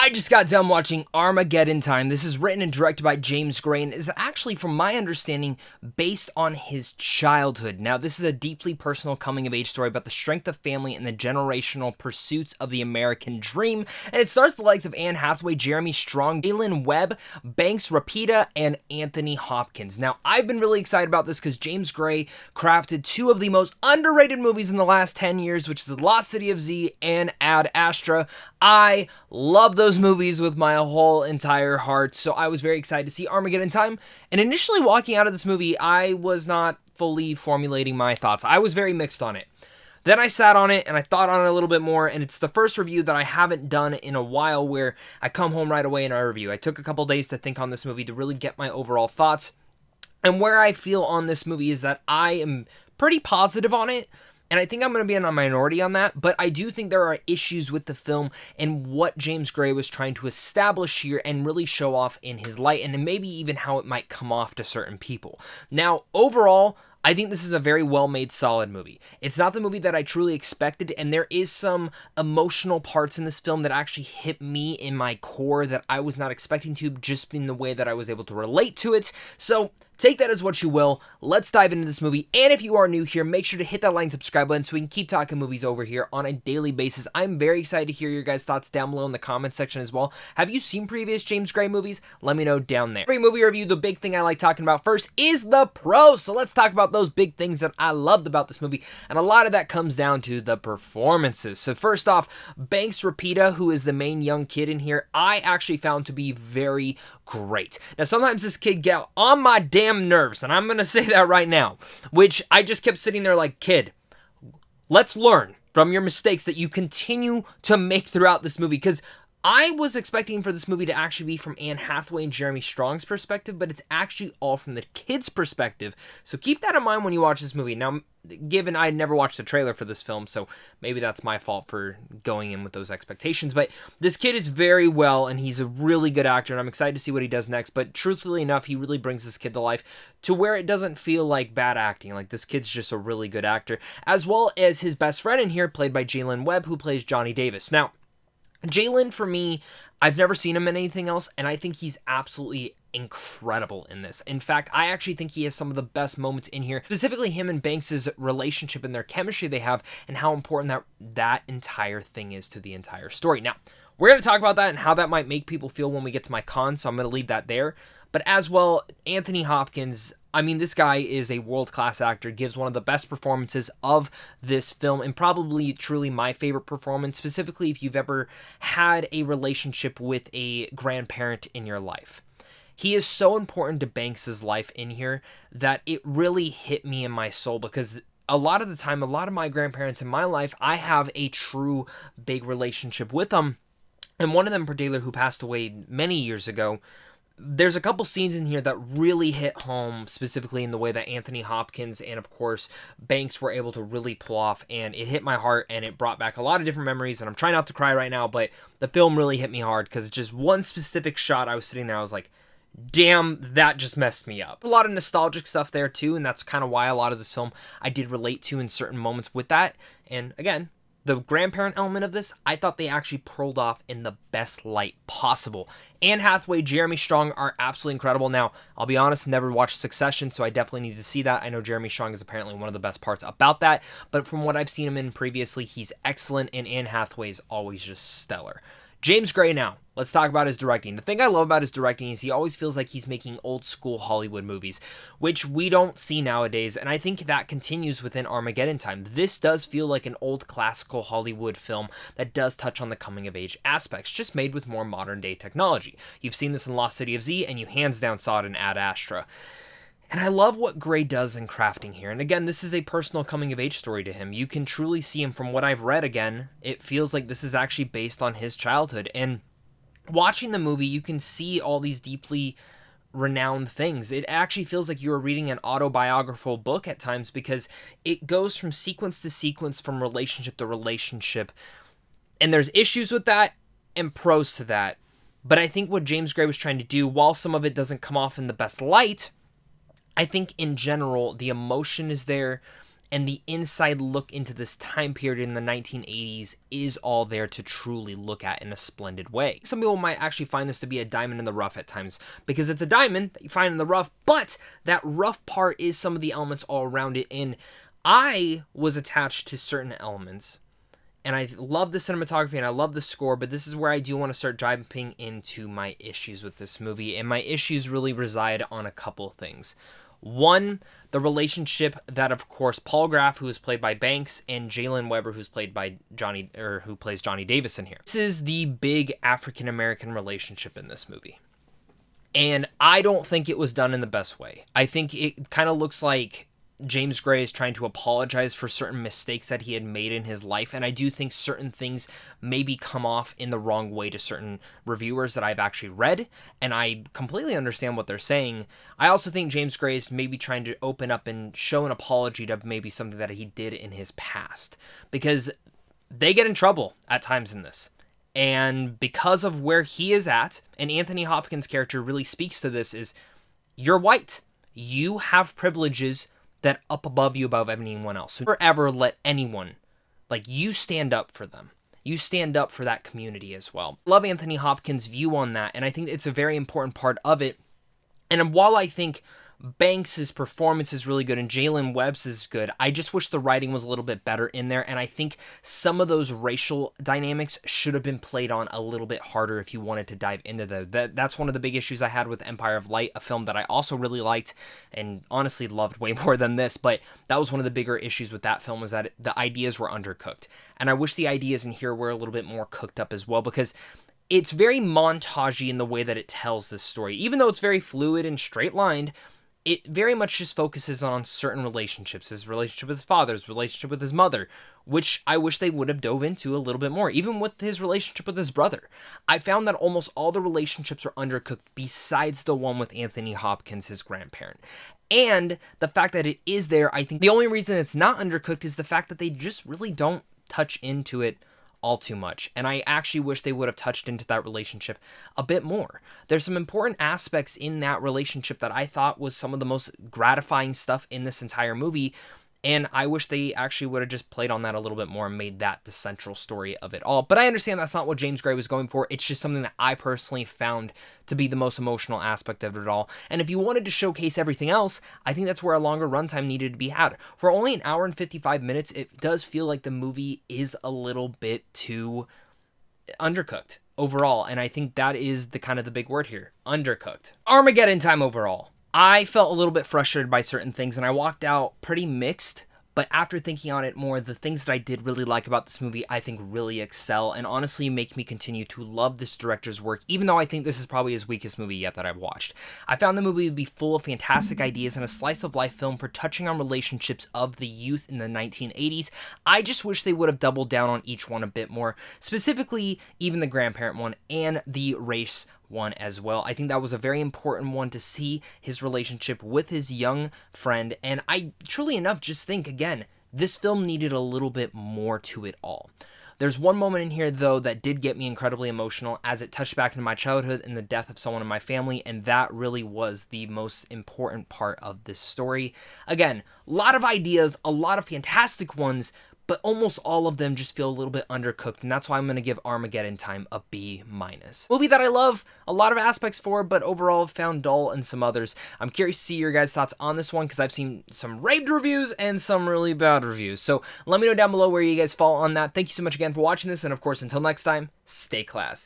I just got done watching Armageddon Time. This is written and directed by James Gray and is actually, from my understanding, based on his childhood. Now, this is a deeply personal coming-of-age story about the strength of family and the generational pursuits of the American dream. And it stars the likes of Anne Hathaway, Jeremy Strong, Jalen Webb, Banks Rapida, and Anthony Hopkins. Now, I've been really excited about this because James Gray crafted two of the most underrated movies in the last 10 years, which is The Lost City of Z and Ad Astra. I love those movies with my whole entire heart, so I was very excited to see Armageddon Time. And initially walking out of this movie, I was not fully formulating my thoughts. I was very mixed on it. Then I sat on it and I thought on it a little bit more, and it's the first review that I haven't done in a while where I come home right away and I review. I took a couple days to think on this movie to really get my overall thoughts. And where I feel on this movie is that I am pretty positive on it. And I think I'm going to be in a minority on that, but I do think there are issues with the film and what James Gray was trying to establish here and really show off in his light, and maybe even how it might come off to certain people. Now, overall, I think this is a very well-made, solid movie. It's not the movie that I truly expected, and there is some emotional parts in this film that actually hit me in my core that I was not expecting to, just in the way that I was able to relate to it. So take that as what you will. Let's dive into this movie. And if you are new here, make sure to hit that like and subscribe button so we can keep talking movies over here on a daily basis. I'm very excited to hear your guys' thoughts down below in the comment section as well. Have you seen previous James Gray movies? Let me know down there. Every movie review, the big thing I like talking about first is the pros. So let's talk about those big things that I loved about this movie. And a lot of that comes down to the performances. So first off, Banks Rapida, who is the main young kid in here, I actually found to be very great. Now, sometimes this kid get on my damn nerves, and I'm going to say that right now, which I just kept sitting there like, kid, let's learn from your mistakes that you continue to make throughout this movie, because I was expecting for this movie to actually be from Anne Hathaway and Jeremy Strong's perspective, but it's actually all from the kid's perspective. So keep that in mind when you watch this movie. Now, given I never watched the trailer for this film, so maybe that's my fault for going in with those expectations, but this kid is very well, and he's a really good actor, and I'm excited to see what he does next. But truthfully enough, he really brings this kid to life to where it doesn't feel like bad acting. Like, this kid's just a really good actor, as well as his best friend in here, played by Jalen Webb, who plays Johnny Davis. Now, Jalen, for me, I've never seen him in anything else, and I think he's absolutely incredible in this. In fact, I actually think he has some of the best moments in here, specifically him and Banks' relationship and their chemistry they have, and how important that entire thing is to the entire story. Now, we're going to talk about that and how that might make people feel when we get to my cons, so I'm going to leave that there. But as well, Anthony Hopkins, I mean, this guy is a world-class actor, gives one of the best performances of this film, and probably truly my favorite performance, specifically if you've ever had a relationship with a grandparent in your life. He is so important to Banks' life in here that it really hit me in my soul, because a lot of the time, a lot of my grandparents in my life, I have a true big relationship with them. And one of them in particular, who passed away many years ago, there's a couple scenes in here that really hit home, specifically in the way that Anthony Hopkins and, of course, Banks were able to really pull off, and it hit my heart, and it brought back a lot of different memories, and I'm trying not to cry right now, but the film really hit me hard, because just one specific shot, I was sitting there, I was like, damn, that just messed me up. A lot of nostalgic stuff there, too, and that's kind of why a lot of this film I did relate to in certain moments with that, and again, the grandparent element of this, I thought they actually pulled off in the best light possible. Anne Hathaway, Jeremy Strong are absolutely incredible. Now, I'll be honest, never watched Succession, so I definitely need to see that. I know Jeremy Strong is apparently one of the best parts about that, but from what I've seen him in previously, he's excellent, and Anne Hathaway is always just stellar. James Gray now. Let's talk about his directing. The thing I love about his directing is he always feels like he's making old school Hollywood movies, which we don't see nowadays, and I think that continues within Armageddon Time. This does feel like an old classical Hollywood film that does touch on the coming of age aspects, just made with more modern day technology. You've seen this in Lost City of Z, and you hands down saw it in Ad Astra. And I love what Gray does in crafting here. And again, this is a personal coming-of-age story to him. You can truly see him from what I've read again. It feels like this is actually based on his childhood. And watching the movie, you can see all these deeply renowned things. It actually feels like you're reading an autobiographical book at times, because it goes from sequence to sequence, from relationship to relationship. And there's issues with that and pros to that. But I think what James Gray was trying to do, while some of it doesn't come off in the best light, I think in general, the emotion is there, and the inside look into this time period in the 1980s is all there to truly look at in a splendid way. Some people might actually find this to be a diamond in the rough at times, because it's a diamond that you find in the rough, but that rough part is some of the elements all around it, and I was attached to certain elements. And I love the cinematography and I love the score, but this is where I do want to start diving into my issues with this movie. And my issues really reside on a couple things. One, the relationship that, of course, Paul Graff, who is played by Banks, and Jalen Weber, who plays Johnny Davis in here. This is the big African-American relationship in this movie. And I don't think it was done in the best way. I think it kind of looks like James Gray is trying to apologize for certain mistakes that he had made in his life, and I do think certain things maybe come off in the wrong way to certain reviewers that I've actually read, and I completely understand what they're saying. I also think James Gray is maybe trying to open up and show an apology to maybe something that he did in his past, because they get in trouble at times in this. And because of where he is at, and Anthony Hopkins' character really speaks to this, is you're white. You have privileges that up above you, above anyone else. So never ever let anyone, you stand up for them. You stand up for that community as well. Love Anthony Hopkins' view on that, and I think it's a very important part of it. And while I think Banks' performance is really good and Jalen Webb's is good, I just wish the writing was a little bit better in there, and I think some of those racial dynamics should have been played on a little bit harder if you wanted to dive into that's one of the big issues I had with Empire of Light, a film that I also really liked and honestly loved way more than this, but that was one of the bigger issues with that film, was that the ideas were undercooked. And I wish the ideas in here were a little bit more cooked up as well, because it's very montagey in the way that it tells this story. Even though it's very fluid and straight-lined, it very much just focuses on certain relationships. His relationship with his father, his relationship with his mother, which I wish they would have dove into a little bit more. Even with his relationship with his brother. I found that almost all the relationships are undercooked besides the one with Anthony Hopkins, his grandparent. And the fact that it is there, I think the only reason it's not undercooked is the fact that they just really don't touch into it all too much. And I actually wish they would have touched into that relationship a bit more. There's some important aspects in that relationship that I thought was some of the most gratifying stuff in this entire movie, and I wish they actually would have just played on that a little bit more and made that the central story of it all. But I understand that's not what James Gray was going for. It's just something that I personally found to be the most emotional aspect of it all. And if you wanted to showcase everything else, I think that's where a longer runtime needed to be had. For only an hour and 55 minutes, it does feel like the movie is a little bit too undercooked overall. And I think that is the kind of the big word here, undercooked. Armageddon Time overall. I felt a little bit frustrated by certain things, and I walked out pretty mixed, but after thinking on it more, the things that I did really like about this movie, I think really excel, and honestly make me continue to love this director's work, even though I think this is probably his weakest movie yet that I've watched. I found the movie to be full of fantastic ideas and a slice-of-life film for touching on relationships of the youth in the 1980s. I just wish they would have doubled down on each one a bit more, specifically even the grandparent one and the race one as well. I think that was a very important one to see his relationship with his young friend, and I truly enough just think, again, this film needed a little bit more to it all. There's one moment in here, though, that did get me incredibly emotional as it touched back into my childhood and the death of someone in my family, and that really was the most important part of this story. Again, a lot of ideas, a lot of fantastic ones, but almost all of them just feel a little bit undercooked, and that's why I'm going to give Armageddon Time a B-. Movie that I love a lot of aspects for, but overall found dull in some others. I'm curious to see your guys' thoughts on this one, because I've seen some raved reviews and some really bad reviews, so let me know down below where you guys fall on that. Thank you so much again for watching this, and of course, until next time, stay classy.